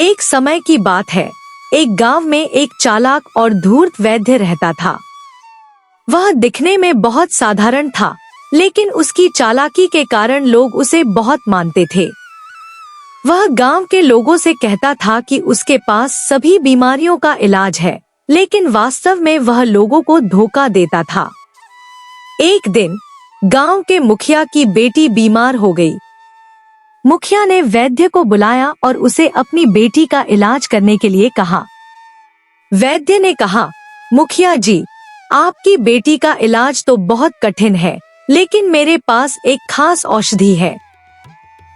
एक समय की बात है। एक गांव में एक चालाक और धूर्त वैद्य रहता था। वह दिखने में बहुत साधारण था, लेकिन उसकी चालाकी के कारण लोग उसे बहुत मानते थे। वह गांव के लोगों से कहता था कि उसके पास सभी बीमारियों का इलाज है, लेकिन वास्तव में वह लोगों को धोखा देता था। एक दिन गांव के मुखिया की बेटी बीमार हो गई। मुखिया ने वैद्य को बुलाया और उसे अपनी बेटी का इलाज करने के लिए कहा। वैद्य ने कहा, मुखिया जी, आपकी बेटी का इलाज तो बहुत कठिन है, लेकिन मेरे पास एक खास औषधि है।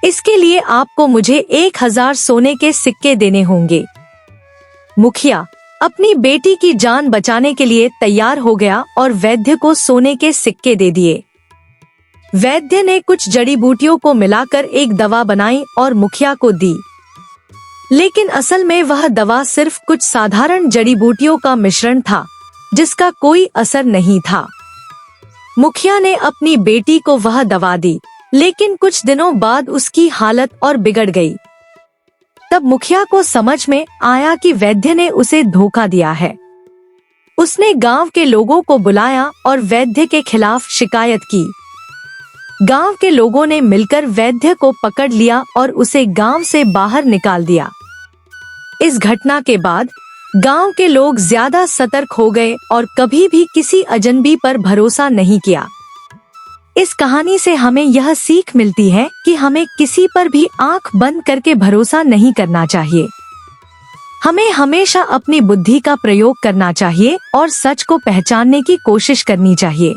इसके लिए आपको मुझे 1000 सोने के सिक्के देने होंगे। मुखिया अपनी बेटी की जान बचाने के लिए तैयार हो गया और वैद्य को सोने के सिक्के दे दिए। वैद्य ने कुछ जड़ी बूटियों को मिलाकर एक दवा बनाई और मुखिया को दी, लेकिन असल में वह दवा सिर्फ कुछ साधारण जड़ी बूटियों का मिश्रण था, जिसका कोई असर नहीं था। मुखिया ने अपनी बेटी को वह दवा दी, लेकिन कुछ दिनों बाद उसकी हालत और बिगड़ गई। तब मुखिया को समझ में आया कि वैद्य ने उसे धोखा दिया है। उसने गांव के लोगों को बुलाया और वैद्य के खिलाफ शिकायत की। गांव के लोगों ने मिलकर वैद्य को पकड़ लिया और उसे गांव से बाहर निकाल दिया। इस घटना के बाद गांव के लोग ज्यादा सतर्क हो गए और कभी भी किसी अजनबी पर भरोसा नहीं किया। इस कहानी से हमें यह सीख मिलती है कि हमें किसी पर भी आंख बंद करके भरोसा नहीं करना चाहिए। हमें हमेशा अपनी बुद्धि का प्रयोग करना चाहिए और सच को पहचानने की कोशिश करनी चाहिए।